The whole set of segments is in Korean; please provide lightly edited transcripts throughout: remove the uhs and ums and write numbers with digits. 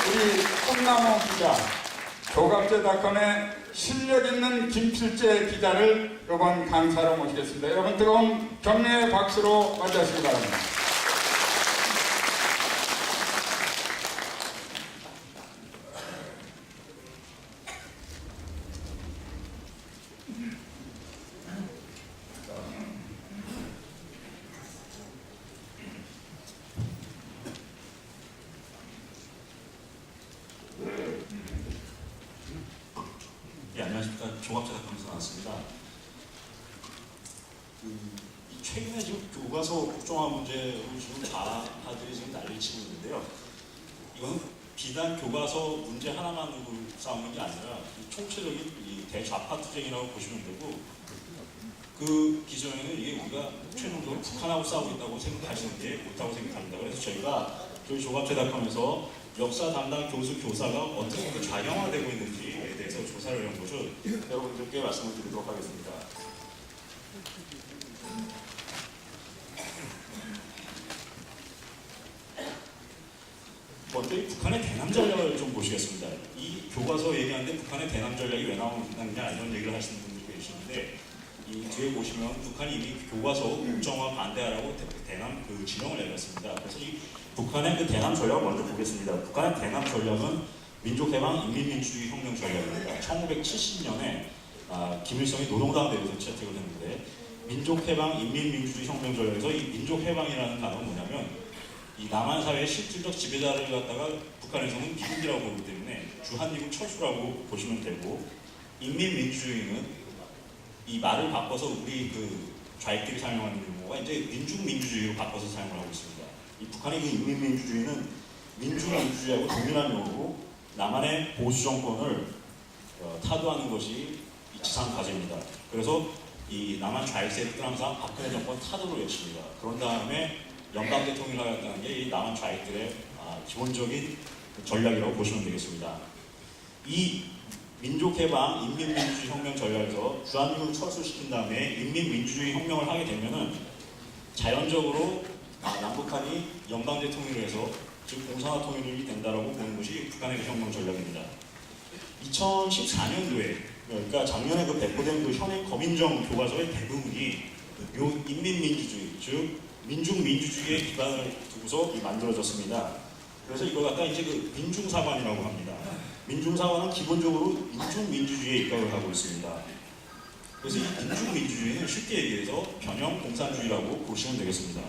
우리 꿈나무 기자, 조갑제닷컴의 실력 있는 김필재 기자를 이번 강사로 모시겠습니다. 여러분 뜨거운 격려의 박수로 맞이하시기 바랍니다. 예, 안녕하십니까. 종합제닷컴에서 나왔습니다. 최근에 지금 교과서 국정화 문제로 지금 좌파들이 지금 난리를 치고 있는데요. 이건 비단 교과서 문제 하나만으로 싸우는 게 아니라 총체적인 이 대좌파 투쟁이라고 보시면 되고, 그 기존에는 이게 우리가 최종적으로 북한하고 싸우고 있다고 생각하시는 게 옳다고 생각합니다. 그래서 저희가 저희 종합제닷컴에서 역사 담당 교수, 교사가 어떻게 그 좌경화되고 있는지에 대해서 조사를 한 것을 여러분들께 말씀을 드리도록 하겠습니다. 먼저 이 북한의 대남 전략을 좀 보시겠습니다. 이 교과서 얘기하는데 북한의 대남 전략이 왜 나오느냐 이런 얘기를 하시는 분들이 계시는데, 이 뒤에 보시면 북한이 이미 교과서 국정화 반대하라고 대남 그 지령을 내렸습니다. 그래서 이 북한의 그 대남 전략을 먼저 보겠습니다. 북한의 대남 전략은 민족해방 인민민주주의 혁명 전략입니다. 1970년에 김일성이 노동당 내에서 채택을 했는데, 민족해방 인민민주주의 혁명 전략에서 이 민족해방이라는 단어는 뭐냐면, 이 남한 사회의 실질적 지배자를 갖다가 북한에서는 미국이라고 보기 때문에 주한미국 철수라고 보시면 되고, 인민민주주의는 이 말을 바꿔서 우리 그 좌익들이 사용하는 용어가 이제 민중민주주의로 바꿔서 사용을 하고 있습니다. 이 북한의 그 인민민주주의는 민중민주주의하고 동일한 용어로 남한의 보수 정권을 타도하는 것이 이 지상 과제입니다. 그래서 이 남한 좌익 세력들은 항상 박근혜 정권 타도를 외칩니다. 그런 다음에 연방 대통령을 하겠다는 게 이 남한 좌익들의 기본적인 전략이라고 보시면 되겠습니다. 이 민족해방 인민민주주의 혁명 전략에서 주한미국을 철수시킨 다음에 인민민주주의 혁명을 하게 되면은 자연적으로 남북한이 연방 대통령을 해서 즉 공산화 통일이 된다라고 보는 것이 북한의 혁명 전략입니다. 2014년도에 그러니까 작년에 그 배포된 그 현행 검인정 교과서의 대부분이 요 인민민주주의 즉 민중민주주의에 기반을 두고서 만들어졌습니다. 그래서 이걸 갖다 이제 그 민중사관이라고 합니다. 민중사관은 기본적으로 민중민주주의에 입각을 하고 있습니다. 그래서 이 민중민주주의는 쉽게 얘기해서 변형 공산주의라고 보시면 되겠습니다.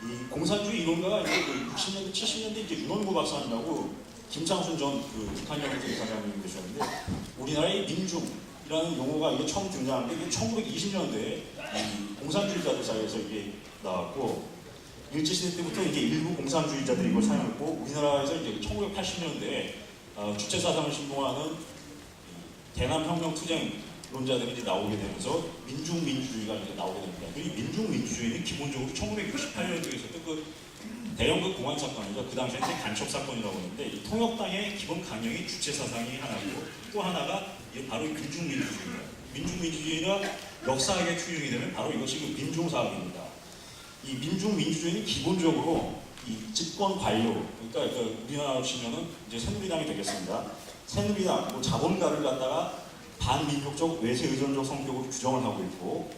이 공산주의 이론가가 이제 그 60년대, 70년대 이제 윤원구 박사님하고 김창순 전 그 북한연합회 이사장님이 계셨는데, 우리나라의 민중이라는 용어가 이게 처음 등장한 게 이게 1920년대에 공산주의자들 사이에서 이게 나왔고, 일제시대 때부터 이제 일부 공산주의자들이 이걸 사용했고, 우리나라에서 이제 1980년대에 주체사상을 신봉하는 대남혁명 투쟁론자들이 이제 나오게 되면서 민중민주주의가 이제 나오게 됩니다. 이 민중민주주의는 기본적으로 1968년도에 있었던 그 대형급 공안 사건이죠. 그 당시에 이제 간첩 사건이라고 했는데, 이 통역당의 기본 강령이 주체사상이 하나고, 또 하나가 바로 민중민주주의입니다. 민중민주주의가 역사학에 투영이 되면 바로 이것이 그 민중사학입니다. 이 민중민주주의는 기본적으로 이 집권 관료, 그러니까 우리나라로 치면은 이제 새누리당이 되겠습니다. 새누리당, 뭐 자본가를 갖다가 반민족적 외세 의존적 성격으로 규정을 하고 있고,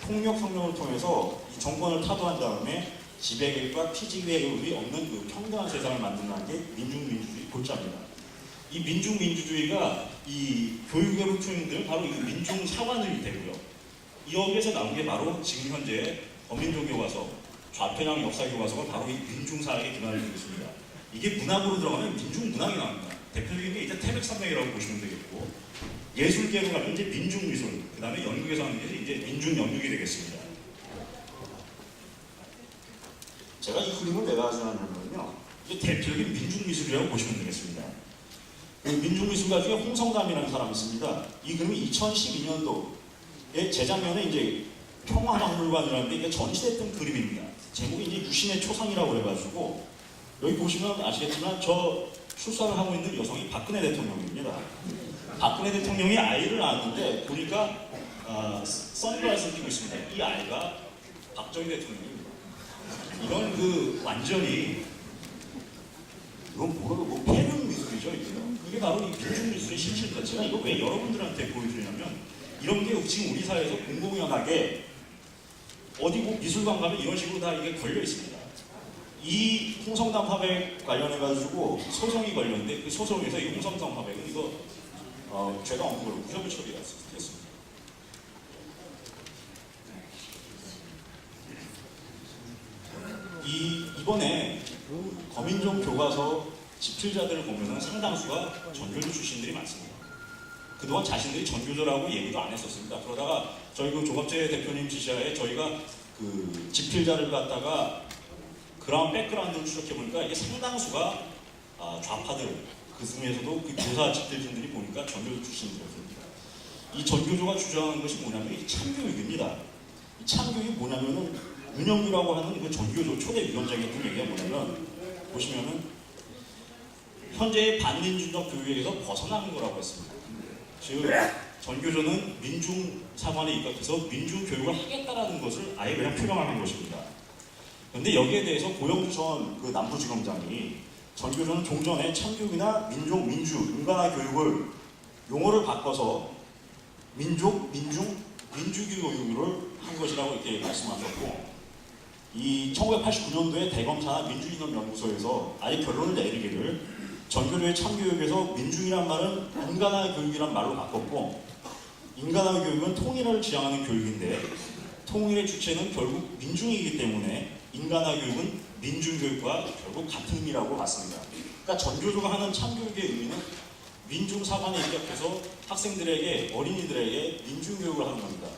폭력혁명을 통해서 이 정권을 타도한 다음에 지배계획과 피지계획이 없는 그 평등한 세상을 만든다는 게 민중민주주의 골자입니다. 이 민중민주주의가 이 교육으로 투영되면 바로 이 민중사관이 되고요. 여기에서 나온 게 바로 지금 현재 범민족 교과서, 좌편향 역사 교과서가 바로 이 민중사학에 기반을 두고 있습니다. 이게 문학으로 들어가면 민중문학이 나옵니다. 대표적인 게 이제 태백산맥이라고 보시면 되겠고, 예술계로 가면 이제 민중미술, 그 다음에 연극에서 하는 게 이제 민중연극이 되겠습니다. 제가 이 그림을 왜 가져왔냐면요, 이게 대표적인 민중미술이라고 보시면 되겠습니다. 그 민중미술가 중에 홍성남이라는 사람이 있습니다. 이 그림이 2012년도에 재작년에 이제 평화박물관이라는 데 이게 전시됐던 그림입니다. 제목이 이제 유신의 초상이라고 해가지고, 여기 보시면 아시겠지만 저 출산을 하고 있는 여성이 박근혜 대통령입니다. 박근혜 대통령이 아이를 낳았는데 보니까 선글라스를 끼고 있습니다. 이 아이가 박정희 대통령입니다. 이건 그 완전히 이건 뭐 폐륜 미술이죠. 이게 바로 이 민중 미술의 실체입니다. 제가 이거 왜 여러분들한테 보여드리냐면 이런 게 지금 우리 사회에서 공공연하게 어디 뭐 미술관 가면 이런 식으로 다 이게 걸려 있습니다. 이 홍성담 화백 관련해가지고 소송이 걸렸는데 그 소송에서 이 홍성담 화백은 이거 죄가 없는 걸로 무혐의 처리가 됐습니다. 이번에 거민족 교과서 집필자들을 보면은 상당수가 전교조 출신들이 많습니다. 그동안 자신들이 전교조라고 얘기도 안 했었습니다. 그러다가 저희 그 조갑재 대표님 지시하에 저희가 그 집필자를 갖다가 백그라운드를 추적해보니까 이게 상당수가 좌파들, 그 중에서도 그 교사 집필진들이 보니까 전교조 출신들이었습니다. 이 전교조가 주장하는 것이 뭐냐면 이 참교육입니다. 이 참교육이 뭐냐면은 윤영규라고 하는 그 전교조 초대 위원장이 했던 얘기가 뭐냐면 보시면은 현재의 반민주적 교육에서 벗어나는 거라고 했습니다. 즉 전교조는 민중사관에 입각해서 민주교육을 하겠다라는 것을 아예 그냥 표명하는 것입니다. 그런데 여기에 대해서 고영주 전 그 남부지검장이 전교조는 종전에 참교육이나 민주인간화 교육을 용어를 바꿔서 민주교육을 한 것이라고 이렇게 말씀하셨고 이 1989년도에 대검사나 민주이념연구소에서 아예 결론을 내리기를 전교조의 참교육에서 민중이란 말은 인간화 교육이란 말로 바꿨고 인간화 교육은 통일을 지향하는 교육인데 통일의 주체는 결국 민중이기 때문에 인간화 교육은 민중교육과 결국 같은 의미라고 봤습니다. 그러니까 전교조가 하는 참교육의 의미는 민중사관에 입각해서 학생들에게 어린이들에게 민중교육을 하는 겁니다.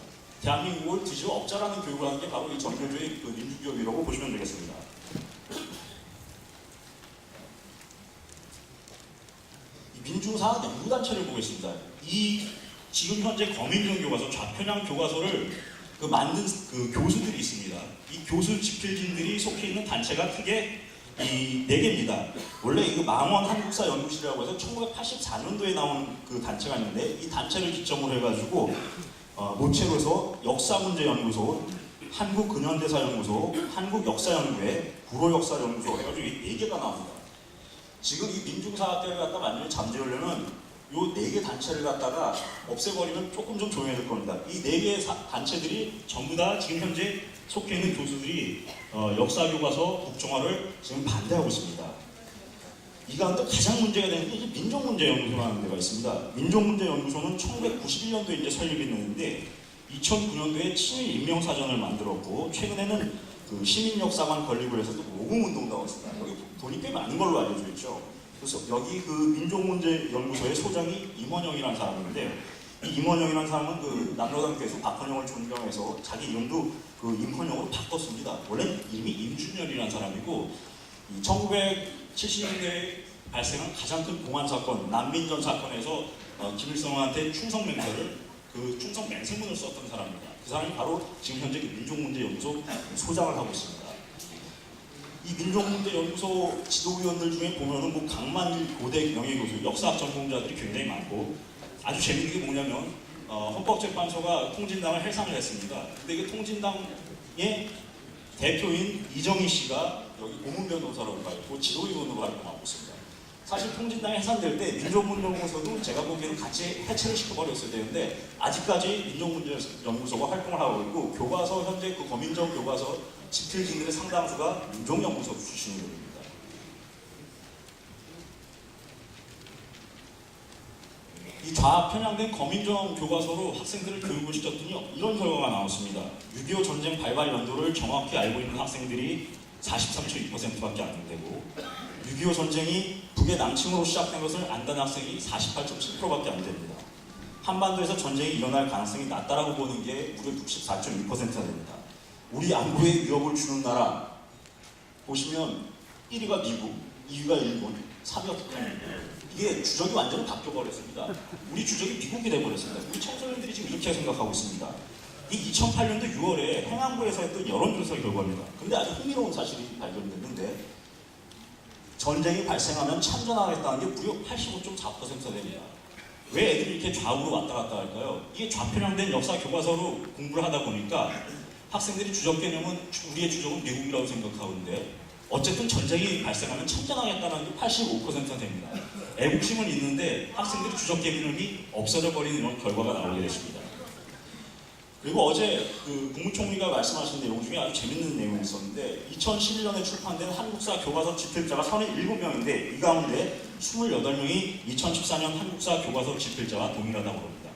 대한민국을 뒤집어 엎자라는 교육을 하는 게 바로 이 전교조의 그 민중교육이라고 보시면 되겠습니다. 이 민중사학 연구단체를 보겠습니다. 이 지금 현재 거민정 교과서, 좌편향 교과서를 그 만든 그 교수들이 있습니다. 이 교수 집필진들이 속해 있는 단체가 크게 이 4개입니다. 원래 이거 망원 한국사 연구실이라고 해서 1984년도에 나온 그 단체가 있는데 이 단체를 기점으로 해가지고 모체로서 역사문제연구소, 한국근현대사연구소, 한국역사연구회, 불호역사연구소 해가지고 이 4개가 나옵니다. 지금 이 민중사학대를 갖다 완전히 잠재우려면 이 4개 단체를 갖다가 없애버리면 조금 좀 조용해질 겁니다. 이 4개의 단체들이 전부 다 지금 현재 속해 있는 교수들이 역사교과서 국정화를 지금 반대하고 있습니다. 이 가운데 가장 문제가 되는 게 이제 민족문제연구소라는 데가 있습니다. 민족문제연구소는 1991년도에 이제 설립이 됐는데 2009년도에 친일 임명사전을 만들었고 최근에는 그 시민역사관 건립을 해서 또 모금운동도 하고 있습니다. 여기 돈이 꽤 많은 걸로 알려져 있죠. 그래서 여기 그 민족문제연구소의 소장이 임원영이라는 사람인데 이 임원영이라는 사람은 그 남로당 교수 박헌영을 존경해서 자기 이름도 그 임헌영으로 바꿨습니다. 원래 이름이 임준열이라는 사람이고 1970년대에 발생한 가장 큰 공안 사건, 난민전 사건에서 김일성한테 충성맹세를 그 충성맹세문을 썼던 사람입니다. 그 사람이 바로 지금 현재 그 민족문제연구소 소장을 하고 있습니다. 이 민족문제연구소 지도위원들 중에 보면은 뭐 강만일 고대 명예교수, 역사학 전공자들이 굉장히 많고 아주 재밌는 게 뭐냐면 헌법재판소가 통진당을 해산을 했습니다. 근데 이게 통진당의 대표인 이정희 씨가 여기 고문변호사로 가있고 지도위원으로 활동하고 있습니다. 사실 통진당이 해산될 때 민족문제연구소도 제가 보기에는 같이 해체를 시켜버렸어야 되는데 아직까지 민족문제연구소가 활동을 하고 있고 교과서 현재 그 거민정 교과서 집필진들의 상당수가 민족연구소 출신입니다. 이 좌편향된 거민정 교과서로 학생들을 교육을 시켰더니 이런 결과가 나왔습니다. 6.25 전쟁 발발 연도를 정확히 알고 있는 학생들이 43.2%밖에 안 되고 6.25 전쟁이 북의 남침으로 시작된 것을 안다는 학생이 48.7%밖에 안 됩니다. 한반도에서 전쟁이 일어날 가능성이 낮다라고 보는 게 무려 64.2%가 됩니다. 우리 안보에 위협을 주는 나라 보시면 1위가 미국, 2위가 일본, 3위가 북한입니다. 이게 주적이 완전히 바뀌어버렸습니다. 우리 주적이 미국이 돼버렸습니다. 우리 청소년들이 지금 이렇게 생각하고 있습니다. 이 2008년도 6월에 행안부에서 했던 여론조사 결과입니다. 근데 아주 흥미로운 사실이 발견됐는데 전쟁이 발생하면 참전하겠다는 게 무려 85.4%가 됩니다. 왜 애들이 이렇게 좌우로 왔다 갔다 할까요? 이게 좌편향된 역사 교과서로 공부를 하다 보니까 학생들이 주적 개념은 우리의 주적은 미국이라고 생각하는데 어쨌든 전쟁이 발생하면 참전하겠다는 게 85%가 됩니다. 애국심은 있는데 학생들이 주적 개념이 없어져 버리는 이런 결과가 나오게 됐습니다. 그리고 어제 그 국무총리가 말씀하신 내용 중에 아주 재밌는 내용이 있었는데 2011년에 출판된 한국사 교과서 집필자가 37명인데 이 가운데 28명이 2014년 한국사 교과서 집필자와 동일하다고 합니다.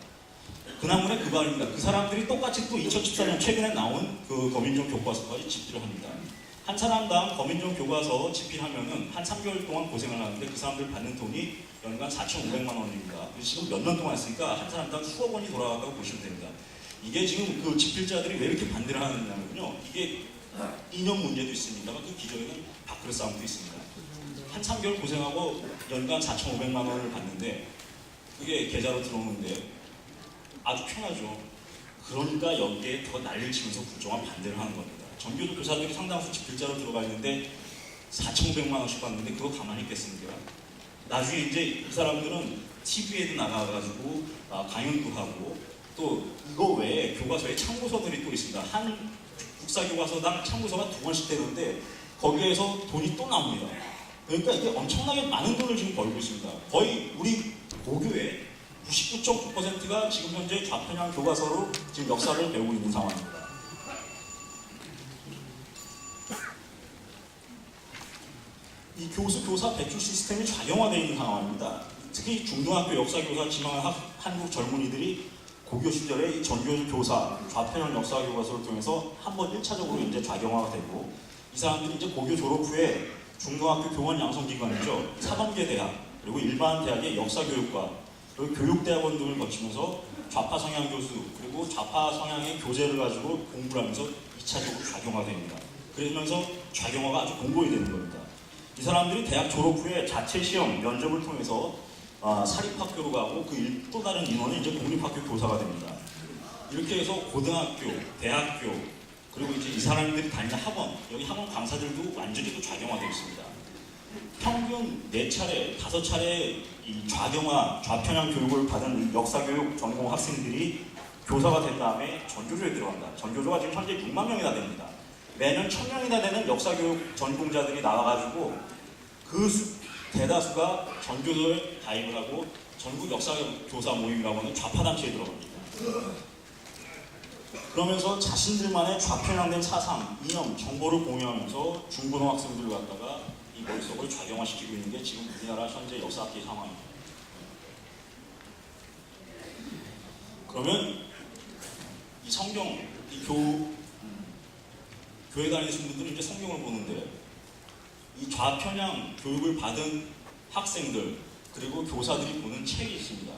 그 나무의 그 말입니다. 그 사람들이 똑같이 또 2014년 최근에 나온 그 거민정 교과서까지 집필을 합니다. 한 사람당 거민정 교과서 집필하면은 한 3개월 동안 고생을 하는데 그 사람들 받는 돈이 연간 4,500만 원입니다. 지금 몇 년 동안 했으니까 한 사람당 수억 원이 돌아갔다고 보시면 됩니다. 이게 지금 그 집필자들이 왜 이렇게 반대를 하느냐면요. 이게 이념 문제도 있습니다만 그 기저에는 밥그릇 싸움도 있습니다. 한 3개월 고생하고 연간 4,500만 원을 받는데 그게 계좌로 들어오는데 아주 편하죠. 그러니까 여기에 더 난리를 치면서 국정화 반대를 하는 겁니다. 전교조 교사들이 상당수 집필자로 들어가 있는데 4,500만 원씩 받는데 그거 가만히 있겠습니까? 나중에 이제 이 사람들은 TV에도 나가가지고 강연도 하고 또 이거 외에 교과서에 참고서들이 또 있습니다. 한 국사교과서당 참고서가 2권씩 되는데 거기에서 돈이 또 나옵니다. 그러니까 이게 엄청나게 많은 돈을 지금 벌고 있습니다. 거의 우리 고교의 99.9%가 지금 현재 좌편향 교과서로 지금 역사를 배우고 있는 상황입니다. 이 교수 교사 배출 시스템이 좌경화되어 있는 상황입니다. 특히 중등학교 역사교사 지망한 한국 젊은이들이 고교 시절에 이 전교조 교사 좌편향 역사 교과서를 통해서 한번 1차적으로 이제 좌경화가 되고 이 사람들이 이제 고교 졸업 후에 중등학교 교원 양성기관이죠. 사범계 대학 그리고 일반 대학의 역사교육과 그리고 교육대학원 등을 거치면서 좌파 성향 교수 그리고 좌파 성향의 교재를 가지고 공부를 하면서 2차적으로 좌경화됩니다. 그러면서 좌경화가 아주 공고히 되는 겁니다. 이 사람들이 대학 졸업 후에 자체 시험 면접을 통해서 사립학교로 가고 그 또 다른 인원은 이제 공립학교 교사가 됩니다. 이렇게 해서 고등학교, 대학교 그리고 이제 이 사람들이 다니는 학원 여기 학원 강사들도 완전히 또 좌경화되어 있습니다. 평균 4차례, 5차례 이 좌편향 교육을 받은 이 역사교육 전공 학생들이 교사가 된 다음에 전교조에 들어간다. 전교조가 지금 현재 6만 명이나 됩니다. 매년 1,000명이나 되는 역사교육 전공자들이 나와가지고 그 대다수가 전교조에 가입을 하고 전국 역사교사 모임이라고 하는 좌파단체에 들어갑니다. 그러면서 자신들만의 좌편향된 사상, 이념, 정보를 공유하면서 중고등학생들을 갖다가 이 머릿속을 좌경화시키고 있는 게 지금 우리나라 현재 역사학계 상황입니다. 그러면 이 성경, 이 교회 다니시는 분들은 이제 성경을 보는데 이 좌편향 교육을 받은 학생들 그리고 교사들이 보는 책이 있습니다.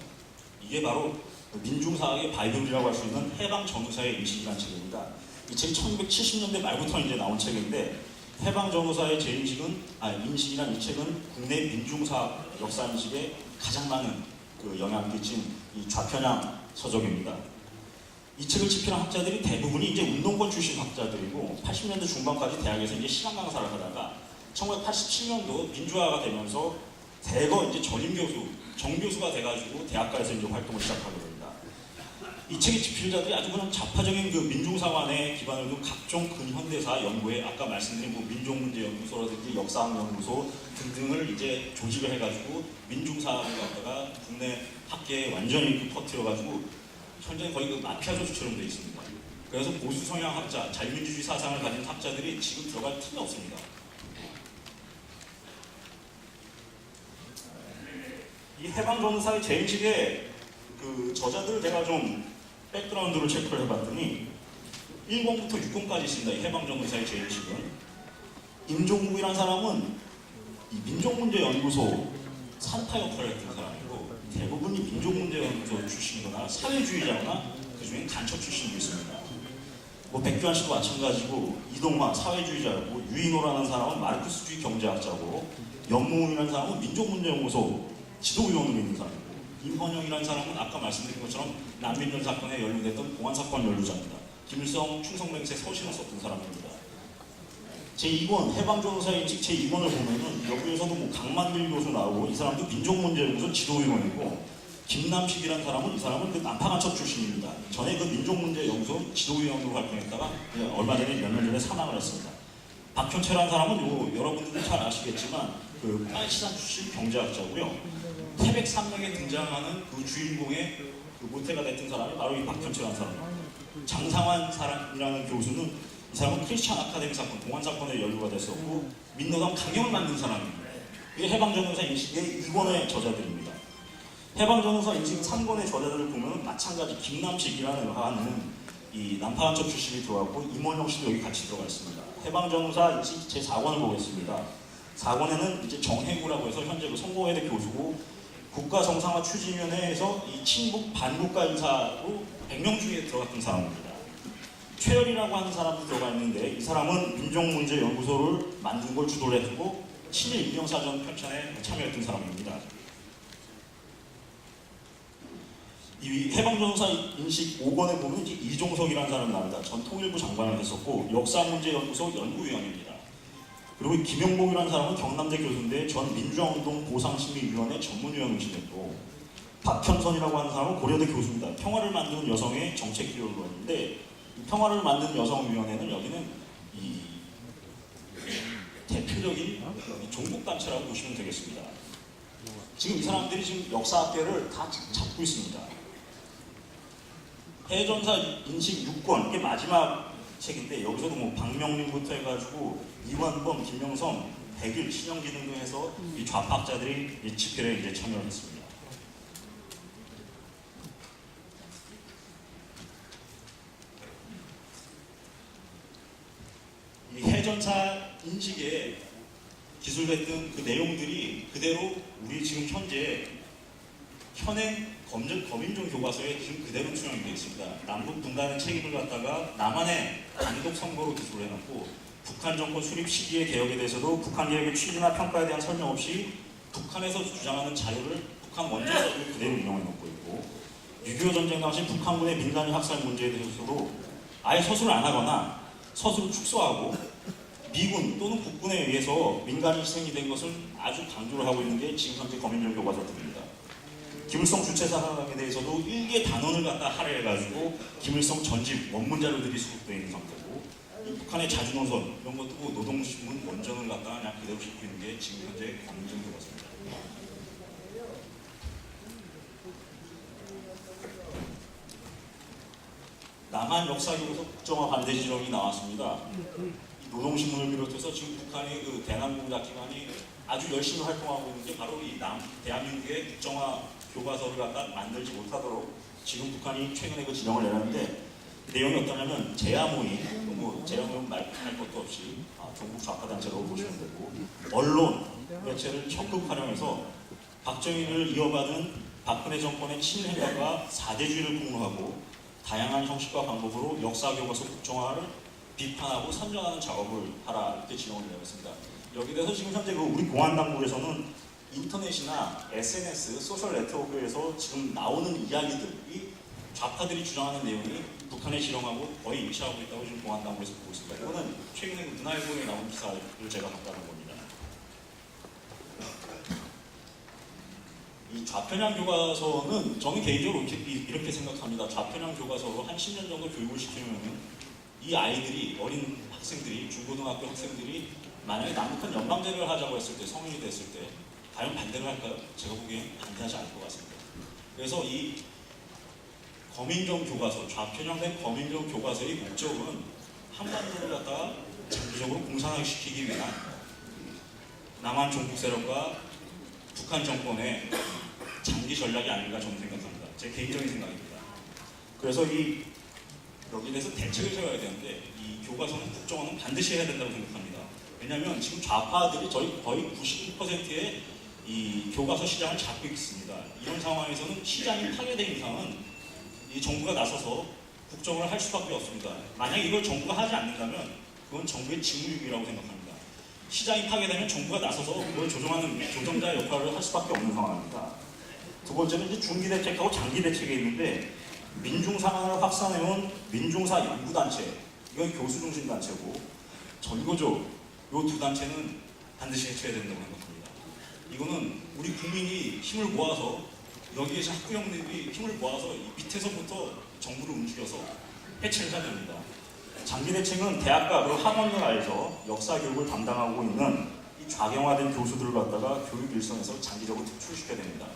이게 바로 민중사학의 바이블이라고 할 수 있는 해방 전후사의 인식이라는 책입니다. 이 책이 1970년대 말부터 이제 나온 책인데 해방 전후사의 인식이란 이 책은 국내 민중사학 역사 인식에 가장 많은 그 영향을 끼친 이 좌편향 서적입니다. 이 책을 집필한 학자들이 대부분이 이제 운동권 출신 학자들이고 80년대 중반까지 대학에서 이제 시간 강사를 하다가 1987년도 민주화가 되면서 대거 이제 전임 교수, 정교수가 돼가지고 대학가에서 이제 활동을 시작하게 됩니다. 이 책의 집필자들이 아주 그냥 좌파적인 그 민중사관에 기반을 둔 각종 근현대사 연구에 아까 말씀드린 뭐 민족문제연구소라든지 역사학연구소 등등을 이제 조직을 해가지고 민중사학을 갖다가 국내 학계에 완전히 퍼뜨려가지고 현재 거의 그 마피아 조직처럼 되어 있습니다. 그래서 보수 성향 학자, 자유민주주의 사상을 가진 학자들이 지금 들어갈 틈이 없습니다. 이 해방전후사의 제인식의 그 저자들을 제가 좀 백그라운드를 체크를 해봤더니 1권부터 6권까지 있습니다. 이 해방전후사의 제인식은 임종국이라는 사람은 이 민족문제연구소 산파 역할을 했던 사람이고 대부분이 민족문제연구소 출신이거나 사회주의자거나 그 중에 간첩 출신도 있습니다. 뭐 백규환 씨도 마찬가지고 이동만 사회주의자고 유인호라는 사람은 마르크스주의 경제학자고 연무훈이라는 사람은 민족문제연구소 지도위원으로 있는 사람이고 임헌영이라는 사람은 아까 말씀드린 것처럼 난민전 사건에 연루됐던 공안사건 연루자입니다. 김일성 충성맹세 서신을 썼던 사람입니다. 제2권 해방전후사인식 제2권을 보면은 여기에서도 뭐 강만길 교수 나오고 이 사람도 민족문제연구소 지도위원이고 김남식이라는 사람은 이 사람은 그 난파간첩 출신입니다. 전에 그 민족문제연구소 지도위원으로 활동했다가 얼마 전에 몇 년 전에 사망을 했습니다. 박현채라는 사람은 여러분들도 잘 아시겠지만 그 빨치산 출신 경제학자고요. 태백 산맥에 등장하는 그 주인공의 그 모태가 됐던 사람이 바로 이 박현채라는 사람입니다. 장상환 사람이라는 교수는 이 사람은 크리스찬 아카데미 사건, 공안 사건에 연루가 됐었고 민노당 강령을 만든 사람입니다. 이게 해방전후사 인식의 2권의 저자들입니다. 해방전후사 인식 3권의 저자들을 보면 마찬가지 김남식이라는 하는 이 난파간첩 출신이 들어갔고 임원영 씨도 여기 같이 들어가 있습니다. 해방전후사 인식 제4권을 보겠습니다. 4권에는 이제 정해구라고 해서 현재 그 성공회대 교수고 국가정상화 추진위원회에서 이 친북 반국가 인사로 100명 중에 들어갔던 사람입니다. 최열이라고 하는 사람도 들어가 있는데 이 사람은 민족문제연구소를 만든 걸 주도를 했고 친일 인명사전 편찬에 참여했던 사람입니다. 이 해방전후사 인식 5권에 보면 이제 이종석이라는 사람이 나옵니다. 전 통일부 장관을 했었고 역사문제연구소 연구위원입니다. 그리고 김용복이라는 사람은 경남대 교수인데 전 민주화운동 보상심의위원회 전문위원을 지냈고 박현선이라고 하는 사람은 고려대 교수입니다. 평화를 만드는 여성의 정책기획위원인데 평화를 만드는 여성위원회는 여기는 이 대표적인 종북단체라고 보시면 되겠습니다. 지금 이 사람들이 지금 역사학계를 다 잡고 있습니다. 해전사 인식 6권, 이게 마지막 책인데 여기서도 뭐 박명림부터 해가지고 이완범, 김명성, 백일, 신영기 등등 해서 이 좌파학자들이 이 집회에 이제 참여를 했습니다. 이 해전사 인식에 기술됐던 그 내용들이 그대로 우리 지금 현재 현행 거민종 교과서에 지금 그대로 수용이 되어 있습니다. 남북 분단의 책임을 갖다가 남한의 단독 선거로 기술을 해놨고 북한 정권 수립 시기의 개혁에 대해서도 북한 개혁의 취지나 평가에 대한 설명 없이 북한에서 주장하는 자료를 북한 원조 자료를 그대로 인용해 놓고 있고 6.25 전쟁 당시 북한군의 민간인 학살 문제에 대해서도 아예 서술을 안 하거나 서술을 축소하고 미군 또는 국군에 의해서 민간인 희생이 된 것을 아주 강조를 하고 있는 게 지금 현재 거민종 교과서들입니다. 김일성 주체 사상에 대해서도 일개 단원을 갖다 할애해가지고 김일성 전집 원문 자료들이 수록되어 있는 상태고 이 북한의 자주노선 이런 것도 노동신문 원전을 갖다가 그냥 그대로 싣고 있는 게 지금 현재 거민종 교과서입니다. 남한 역사교과서 국정화 반대 지령이 나왔습니다. 노동신문을 비롯해서 지금 북한의 그 대남공작기관이 아주 열심히 활동하고 있는 게 바로 이 대한민국의 국정화 교과서를 갖다 만들지 못하도록 지금 북한이 최근에 그 지령을 내놨는데 내용이 어떠냐면 제야모임, 뭐 제야모임 말할 것도 없이 종북 좌파단체라고 보시면 되고 언론, 매체를 적극 활용해서 박정희를 이어받은 박근혜 정권의 친일 행각과 사대주의를 폭로하고 다양한 형식과 방법으로 역사교과서 국정화를 비판하고 선정하는 작업을 하라 이렇게 지령을 내렸습니다. 여기에 대해서 지금 현재 우리 공안당국에서는 인터넷이나 SNS, 소셜 네트워크에서 지금 나오는 이야기들이 좌파들이 주장하는 내용이 북한의 지령하고 거의 일치하고 있다고 지금 공안당국에서 보고 있습니다. 이거는 최근에 문화일보에 나온 기사를 제가 갖다는 겁니다. 이 좌편향 교과서는 저는 개인적으로 이렇게 생각합니다. 좌편향 교과서로 한 10년 정도 교육을 시키면 이 아이들이, 어린 학생들이, 중고등학교 학생들이 만약에 남북한 연방대회를 하자고 했을 때, 성인이 됐을 때 과연 반대를 할까요? 제가 보기엔 반대하지 않을 것 같습니다. 그래서 이 거민종 교과서, 좌편향된 거민종 교과서의 목적은 한반도를 갖다가 장기적으로 공산화시키기 위한 남한 종북 세력과 북한 정권의 장기 전략이 아닌가 저는 생각합니다. 제 개인적인 생각입니다. 그래서 여기에 대해서 대책을 세워야 되는데 이 교과서는 국정화는 반드시 해야 된다고 생각합니다. 왜냐하면 지금 좌파들이 거의 99%의 이 교과서 시장을 잡고 있습니다. 이런 상황에서는 시장이 파괴된 이상은 이 정부가 나서서 국정을 할 수밖에 없습니다. 만약 이걸 정부가 하지 않는다면 그건 정부의 직무유기라고 생각합니다. 시장이 파괴되면 정부가 나서서 그걸 조정하는 조정자 역할을 할 수밖에 없는 상황입니다. 두 번째는 이제 중기 대책하고 장기 대책이 있는데 민중사관을 확산해온 민중사 연구단체, 이건 교수 중심 단체고 전고조, 이 두 단체는 반드시 해쳐야 된다고 생각합니다. 이거는 우리 국민이 힘을 모아서 여기에 계신 학부형들이 힘을 모아서 이 밑에서부터 정부를 움직여서 해체를 해야 됩니다. 장기 대책은 대학과 그리고 학원들 안에서 역사 교육을 담당하고 있는 이 좌경화된 교수들을 갖다가 교육 일선에서 장기적으로 퇴출시켜야 됩니다.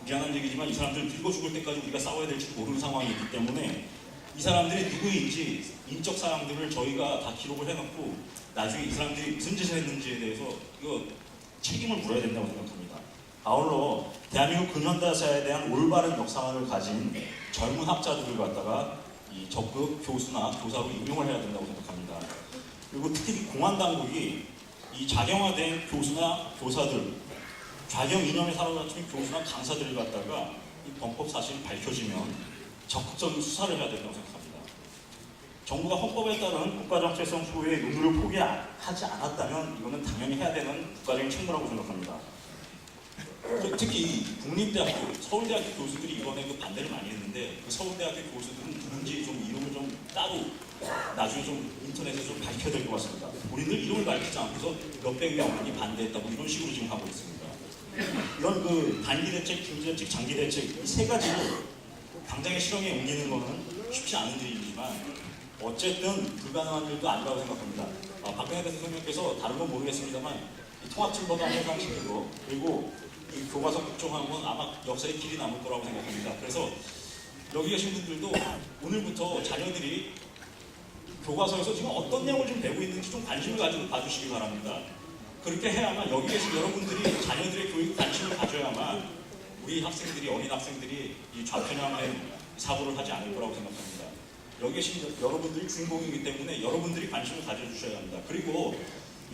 미안한 얘기지만 이 사람들 늙어 죽을 때까지 우리가 싸워야 될지 모르는 상황이 있기 때문에 이 사람들이 누구인지 인적 사항들을 저희가 다 기록을 해놓고 나중에 이 사람들이 무슨 짓을 했는지에 대해서 이거 책임을 물어야 된다고 생각합니다. 아울러 대한민국 근현대사에 대한 올바른 역사관을 가진 젊은 학자들을 갖다가 이 적극 교수나 교사로 임용을 해야 된다고 생각합니다. 그리고 특히 공안 당국이 이 좌경화된 교수나 교사들, 좌경 이념에 사로잡힌 교수나 강사들을 갖다가 이 범법 사실이 밝혀지면 적극적인 수사를 해야 된다고 생각합니다. 정부가 헌법에 따른 국가정체성 수호의 의무를 포기하지 않았다면 이거는 당연히 해야 되는 국가적인 책무라고 생각합니다. 특히 국립대학교, 서울대학교 교수들이 이번에 그 반대를 많이 했는데 그 서울대학교 교수들은 누군지 좀 이름을 좀 따로 나중에 좀 인터넷에 좀 밝혀야 될 것 같습니다. 우리는 이름을 밝히지 않고서 몇백 명이 반대했다고 이런 식으로 지금 하고 있습니다. 이런 그 단기 대책, 중기 대책, 장기 대책 이 세 가지를 당장의 실행에 옮기는 것은 쉽지 않은 일이지만 어쨌든 불가능한 일도 아니라고 생각합니다. 박근혜 대통령께서 다른 건 모르겠습니다만 이 통합진보당 해상시키고 그리고 이 교과서 국정화는 아마 역사의 길이 남을 거라고 생각합니다. 그래서 여기 계신 분들도 오늘부터 자녀들이 교과서에서 지금 어떤 내용을 좀 배우고 있는지 좀 관심을 가지고 봐주시기 바랍니다. 그렇게 해야만 여기 계신 여러분들이 자녀들의 교육 관심을 가져야만 우리 학생들이, 어린 학생들이 이 좌편향된 사고를 하지 않을 거라고 생각합니다. 여기 계신 여러분들이 주인공이기 때문에 여러분들이 관심을 가져주셔야 합니다. 그리고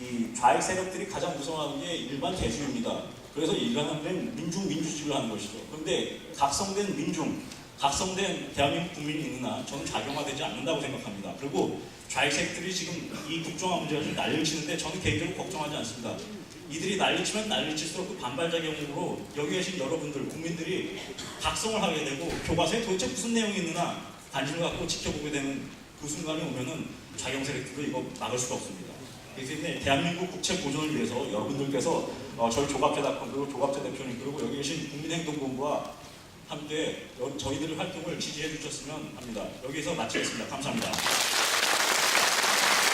이 좌익 세력들이 가장 무서워하는 게 일반 대주입니다. 그래서 일반화된 민주주의를 하는 것이죠. 그런데 각성된 민중, 각성된 대한민국 국민이 있는 한 저는 좌경화되지 않는다고 생각합니다. 그리고 좌익 세력들이 지금 이 국정화 문제를 좀 난리를 치는데 저는 개인적으로 걱정하지 않습니다. 이들이 난리치면 난리칠수록 그 반발작용으로 여기 계신 여러분들, 국민들이 각성을 하게 되고 교과서에 도대체 무슨 내용이 있느냐 관심을 갖고 지켜보게 되는 그 순간이 오면은 좌경 세력들도 이거 막을 수가 없습니다. 그래서 대한민국 국채 보존을 위해서 여러분들께서 저희 조갑제닷컴 그리고 조갑제 대표님 그리고 여기 계신 국민행동본부와 함께 저희들의 활동을 지지해 주셨으면 합니다. 여기서 마치겠습니다. 감사합니다.